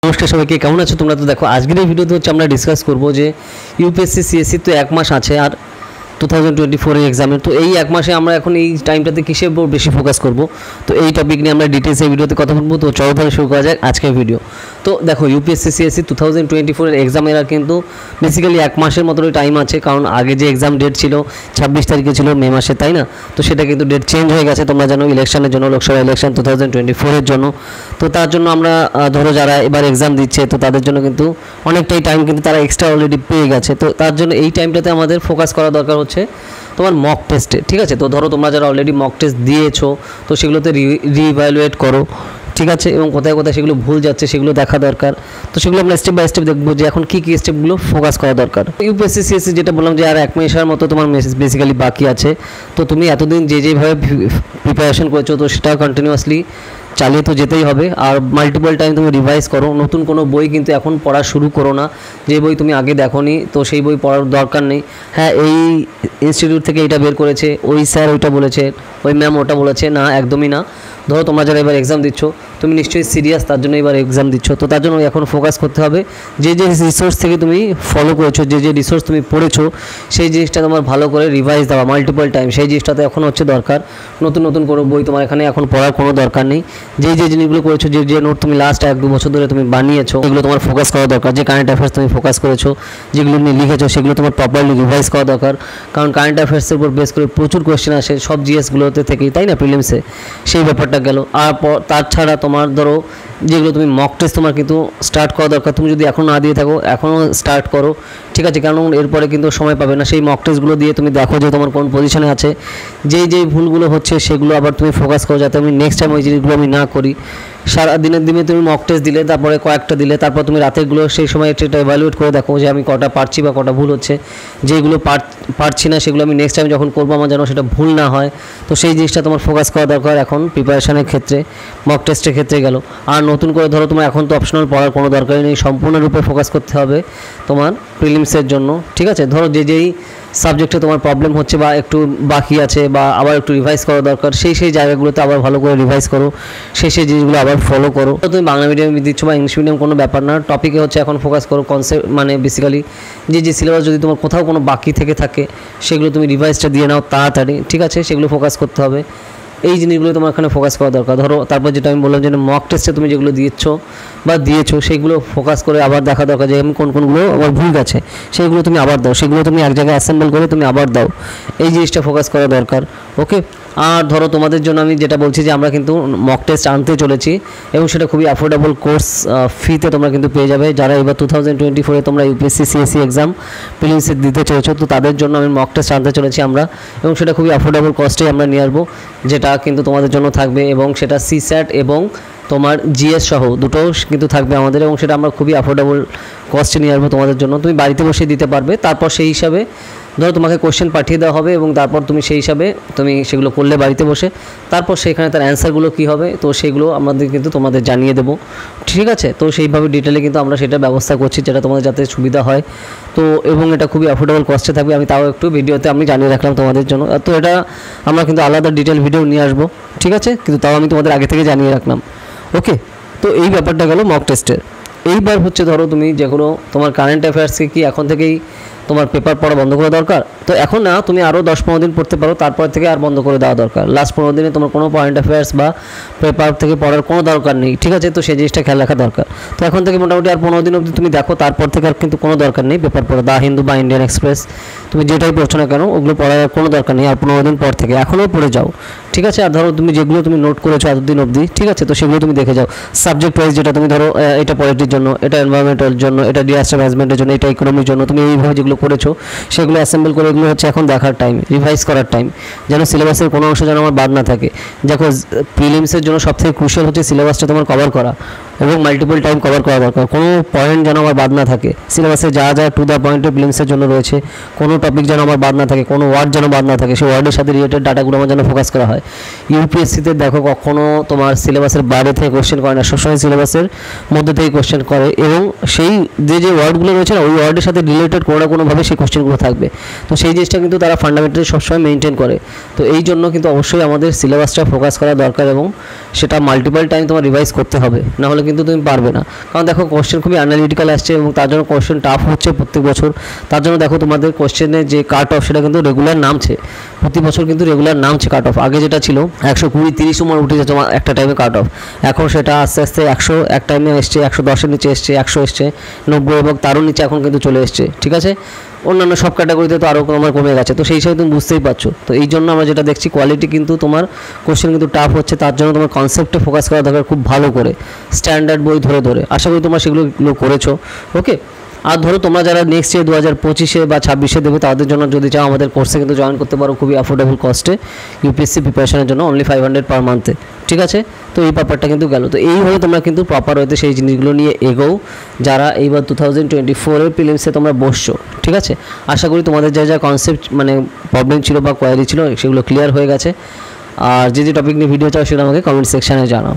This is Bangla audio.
নমস্কার সবাইকে, কেমন আছো তোমরা? তো দেখো আজকের এই ভিডিওতে হচ্ছে আমরা ডিসকাস করব যে ইউপিএসসি সিএসসি তো এক মাস আছে আর 2024 এক্সামের। তো এই এক মাসে আমরা এখন এই টাইমটাতে কিসের উপর বেশি ফোকাস করব, তো এই টপিক নিয়ে আমরা ডিটেলস এই ভিডিওতে কথা বলবো। তো চলো তাহলে শুরু করা যাক আজকের ভিডিও। তো দেখো ইউপিএসসি সিএসসি 2024 এক্সামের আর কিন্তু বেসিক্যালি এক মাসের মতোই টাইম আছে, কারণ আগে যে এক্সাম ডেট ছিল 26 তারিখে ছিল মে মাসে, তাই না? তো সেটা কিন্তু ডেট চেঞ্জ হয়ে গেছে, তোমরা জানো, ইলেকশনের জন্য, লোকসভা ইলেকশন 2024 জন্য। তো তার জন্য আমরা ধরো যারা এবার এক্সাম দিচ্ছে তো তাদের জন্য কিন্তু অনেকটাই টাইম কিন্তু তারা এক্সট্রা অলরেডি পেয়ে গেছে। তো তার জন্য এই টাইমটাতে আমাদের ফোকাস করা দরকার হচ্ছে তোমার মক টেস্টে, ঠিক আছে? তো ধরো তোমরা যারা অলরেডি মক টেস্ট দিয়েছো তো সেগুলোতে রিইভ্যালুয়েট করো, ঠিক আছে? এবং কোথায় কোথায় সেগুলো ভুল যাচ্ছে সেগুলো দেখা দরকার। তো সেগুলো আমরা স্টেপ বাই স্টেপ দেখবো যে এখন কী কী স্টেপগুলো ফোকাস করা দরকার। ইউপিএসসি সিএসসি যেটা বললাম যে আর এক মাসের মতো তোমার বেসিক্যালি বাকি আছে। তো তুমি এতদিন যেভাবে প্রিপারেশন করেছো তো সেটা কন্টিনিউয়াসলি চালিয়ে তো যেতেই হবে, আর মাল্টিপল টাইম তুমি রিভাইজ করো। নতুন কোনো বই কিন্তু এখন পড়া শুরু করো না, যে বই তুমি আগে দেখোনি তো সেই বই পড়ার দরকার নেই। হ্যাঁ, এই ইনস্টিটিউট থেকে এটা বের করেছে, ওই স্যার ওইটা বলেছে, ওই ম্যাম ওটা বলেছে, না, একদমই না। ধরো তোমরা যারা এবার এক্সাম দিচ্ছ তুমি নিশ্চয়ই সিরিয়াস, তার জন্য এবার এক্সাম দিচ্ছ। তো তার জন্য এখন ফোকাস করতে হবে যে রিসোর্স থেকে তুমি ফলো করেছো, যে রিসোর্স তুমি পড়েছো সেই জিনিসটা তোমার ভালো করে রিভাইজ দেওয়া মাল্টিপল টাইম, সেই জিনিসটাতে এখন হচ্ছে দরকার। নতুন নতুন কোনো বই তোমার এখানে এখন পড়ার কোনো দরকার নেই। যে জিনিসগুলো করেছো, যে নোট তুমি লাস্ট 1-2 বছর ধরে তুমি বানিয়েছো এগুলো তোমার ফোকাস করা দরকার। যে কারেন্ট অ্যাফেয়ার্স তুমি ফোকাস করেছো, যেগুলো নিয়ে লিখেছো সেগুলো তোমার প্রপারলি রিভাইজ করা দরকার, কারণ কারেন্ট অ্যাফেয়ার্সের উপর বেস করে প্রচুর কোয়েশ্চেন আসে সব জিএসগুলোতে থেকেই, তাই না, প্রিলিমসে। সেই ব্যাপারটা গেল। আর তাছাড়া তোমার ধরো যেগুলো তুমি মক টেস্ট তোমার কিন্তু স্টার্ট করা দরকার। তুমি যদি এখন না দিয়ে থাকো এখনও স্টার্ট করো, ঠিক আছে? কারণ এরপরে কিন্তু সময় পাবে না। সেই মক টেস্টগুলো দিয়ে তুমি দেখো যে তোমার কোন পজিশনে আছে, যেই ভুলগুলো হচ্ছে সেগুলো আবার তুমি ফোকাস করো যাতে আমি নেক্সট টাইম ওই জিনিসগুলো আমি না করি। সারা দিনে তুমি মক টেস্ট দিলে, তারপরে কয়েকটা দিলে, তারপর তুমি রাতেরগুলো সেই সময় একটা এভালুয়েট করে দেখো যে আমি কটা পারছি বা কটা ভুল হচ্ছে। যেগুলো পারছি না সেগুলো আমি নেক্সট টাইম যখন করবো আমার যেন সেটা ভুল না হয়। তো সেই জিনিসটা তোমার ফোকাস করা দরকার এখন প্রিপারেশনের ক্ষেত্রে, মক টেস্টের ক্ষেত্রে গেল। আর নতুন করে ধরো তোমার এখন তো অপশনাল পড়ার কোনো দরকারই নেই, সম্পূর্ণরূপে ফোকাস করতে হবে তোমার প্রিলিমসের জন্য, ঠিক আছে? ধরো যেই সাবজেক্টে তোমার প্রবলেম হচ্ছে বা একটু বাকি আছে বা আবার একটু রিভাইজ করা দরকার, সেই জায়গাগুলোতে আবার ভালো করে রিভাইজ করো, সেই জিনিসগুলো আবার ফলো করো। তুমি বাংলা মিডিয়ামে দিচ্ছ বা ইংলিশ মিডিয়াম কোনো ব্যাপার না, টপিকে হচ্ছে এখন ফোকাস করো। কনসেপ্ট মানে বেসিক্যালি যে সিলেবাস যদি তোমার কোথাও কোনো বাকি থেকে থাকে সেগুলো তুমি রিভাইজটা দিয়ে নাও তাড়াতাড়ি, ঠিক আছে? সেগুলো ফোকাস করতে হবে। এই জিনিসগুলো তোমার এখানে ফোকাস করা দরকার। ধরো তারপর যেটা আমি বললাম যে মক টেস্টে তুমি যেগুলো দিয়েছো সেইগুলো ফোকাস করে আবার দেখা দরকার যে আমি কোনগুলো আমার ভুল গেছে, সেইগুলো তুমি আবার দাও, সেগুলো তুমি এক জায়গায় অ্যাসেম্বল করে তুমি আবার দাও। এই জিনিসটা ফোকাস করা দরকার, ওকে? আর ধরো তোমাদের জন্য আমি যেটা বলছি যে আমরা কিন্তু মক টেস্ট আনতে চলেছি এবং সেটা খুবই অ্যাফোর্ডেবল কোর্স ফিতে তোমরা কিন্তু পেয়ে যাবে। যারা এবার 2024 তোমরা ইউপিএসসি সিএসসি এক্সাম প্রিলিমসে দিতে চলেছো তো তাদের জন্য আমি মক টেস্ট আনতে চলেছি আমরা, এবং সেটা খুবই অ্যাফোর্ডেবল কস্টে আমরা নিয়ে আসবো, যেটা কিন্তু তোমাদের জন্য থাকবে। এবং সেটা সিস্যাট এবং তোমার জিএস সহ দুটোও কিন্তু থাকবে আমাদের, এবং সেটা আমরা খুবই অ্যাফোর্ডেবল কস্টে নিয়ে আসবো তোমাদের জন্য। তুমি বাড়িতে বসে দিতে পারবে, তারপর সেই হিসাবে ধরো তোমাকে কোশ্চেন পাঠিয়ে দেওয়া হবে এবং তারপর তুমি সেই হিসাবে তুমি সেগুলো করলে বাড়িতে বসে, তারপর সেখানে তার অ্যান্সারগুলো কী হবে তো সেগুলো আমাদের কিন্তু তোমাদের জানিয়ে দেবো, ঠিক আছে? তো সেইভাবে ডিটেলে কিন্তু আমরা সেটা ব্যবস্থা করছি যেটা তোমাদের যাতে সুবিধা হয়। তো এবং এটা খুবই অ্যাফোর্ডেবল কস্টে থাকবে, আমি তাও একটু ভিডিওতে আমি জানিয়ে রাখলাম তোমাদের জন্য। তো এটা আমরা কিন্তু আলাদা ডিটেল ভিডিও নিয়ে আসবো, ঠিক আছে? কিন্তু তাও আমি তোমাদের আগে থেকে জানিয়ে রাখলাম, ওকে? তো এই ব্যাপারটা গেল মক টেস্টের। এইবার হচ্ছে ধরো তুমি যে কোনো তোমার কারেন্ট অ্যাফেয়ার্সকে কি এখন থেকেই তোমার পেপার পড়া বন্ধ করা দরকার? তো এখন না, তুমি আরও 10-15 দিন পড়তে পারো, তারপর থেকে আর বন্ধ করে দেওয়া দরকার। লাস্ট 15 দিনে তোমার কোনো কারেন্ট অ্যাফেয়ার্স বা পেপার থেকে পড়ার কোনো দরকার নেই, ঠিক আছে? তো সেই জিনিসটা খেয়াল রাখা দরকার। তো এখন থেকে মোটামুটি আর 15 দিন অবধি তুমি দেখো, তারপর থেকে আর কিন্তু কোনো দরকার নেই পেপার পড়া। দা হিন্দু বা ইন্ডিয়ান এক্সপ্রেস তুমি যেটাই পড়ছো না কেন ওগুলো পড়ার কোনো দরকার নেই আর 15 দিন পর থেকে, এখনও পড়ে যাও, ঠিক আছে? আর ধরো তুমি যেগুলো তুমি নোট করেছো এতদিন অবধি, ঠিক আছে? তো সেগুলো তুমি দেখে যাও সাবজেক্ট ওয়াইজ, যেটা তুমি ধরো এটা পলিটির জন্য, এটা এনভায়রনমেন্টাল জন্য, এটা ডিজাস্টার ম্যানেজমেন্টের জন্য, এটা ইকোনমির জন্য, তুমি এইভাবে যেগুলো করেছো সেগুলো অ্যাসেম্বল করে এগুলো হচ্ছে এখন দেখার টাইম, রিভাইজ করার টাইম, যেন সিলেবাসের কোনো অংশ যেন আমার বাদ না থাকে। দেখো প্রিলিমসের জন্য সবথেকে ক্রুশিয়াল হচ্ছে সিলেবাসটা তোমার কভার করা এবং মাল্টিপল টাইম কভার করা দরকার। কোনো পয়েন্ট যেন আমার বাদ না থাকে, সিলেবাসে যা টু দ্য পয়েন্টে প্রিলিমসের জন্য রয়েছে কোনো টপিক যেন আমার বাদ না থাকে, কোনো ওয়ার্ড যেন বাদ না থাকে, সেই ওয়ার্ডের সাথে রিলেটেড ডাটাগুলো আমার যেন ফোকাস করা হয়। ইউপিএসসিতে দেখো কখনো তোমার সিলেবাসের বাইরে থেকে কোশ্চেন করে না, সবসময় সিলেবাসের মধ্যে থেকে কোশ্চেন করে, এবং সেই যে ওয়ার্ডগুলো রয়েছে না ওই ওয়ার্ডের সাথে রিলেটেড কোনো না কোনোভাবে সেই কোশ্চেনগুলো থাকবে। তো সেই জিনিসটা কিন্তু তারা ফান্ডামেন্টালি সবসময় মেনটেন করে। তো এই জন্য কিন্তু অবশ্যই আমাদের সিলেবাসটা ফোকাস করা দরকার এবং সেটা মাল্টিপল টাইম তোমার রিভাইজ করতে হবে, না হলে কিন্তু তুমি পারবে না, কারণ দেখো কোশ্চেন খুবই অ্যানালিটিক্যাল আসছে এবং তার জন্য কোশ্চেন টাফ হচ্ছে প্রত্যেক বছর। তার জন্য দেখো তোমাদের কোশ্চেনের যে কাট অফ সেটা কিন্তু রেগুলার নামছে, প্রতি বছর কিন্তু রেগুলার নামছে কাট অফ। আগে যেটা ছিল 120-30 নম্বর উঠে যাচ্ছে একটা টাইমে কাট অফ, এখন সেটা আস্তে আস্তে 100 এক টাইমে এসছে, 110-এর নিচে এসছে, 100 এসছে, 90 এবং তারও নিচে এখন কিন্তু চলে এসছে। ঠিক আছে, অন্যান্য সব ক্যাটাগরিতে তো আরও তোমার কমে গেছে, তো সেই হিসাবে তুমি বুঝতেই পারছো। তো এই জন্য আমরা যেটা দেখছি কোয়ালিটি কিন্তু তোমার কোশ্চেন কিন্তু টাফ হচ্ছে, তার জন্য তোমার কনসেপ্টে ফোকাস করা দরকার খুব ভালো করে, স্ট্যান্ডার্ড বই ধরে ধরে। আশা করি তোমরা সেগুলো করেছো। ওকে, আর ধরো তোমরা যারা নেক্সট ইয়ার 2025-এ বা 26-এ দেবে তাদের জন্য যদি চাও আমাদের কোর্সে কিন্তু জয়েন করতে পারো খুবই অ্যাফোর্ডেবল কস্টে, ইউপিএসসি প্রিপারেশনের জন্য অনলি 500 পার মান্থে। ঠিক আছে, তো এই ব্যাপারটা কিন্তু গেল। তো এইভাবে তোমরা কিন্তু প্রপার হতে সেই জিনিসগুলো নিয়ে এগোও যারা এইবার 2024-এর প্রিলিমসে তোমরা বসছো। ঠিক আছে, আশা করি তোমাদের যা যা কনসেপ্ট মানে প্রবলেম ছিল বা কোয়ারি ছিল সেগুলো ক্লিয়ার হয়ে গেছে। আর যে টপিক নিয়ে ভিডিও চাও সেটা আমাকে কমেন্ট সেকশানে জানাও।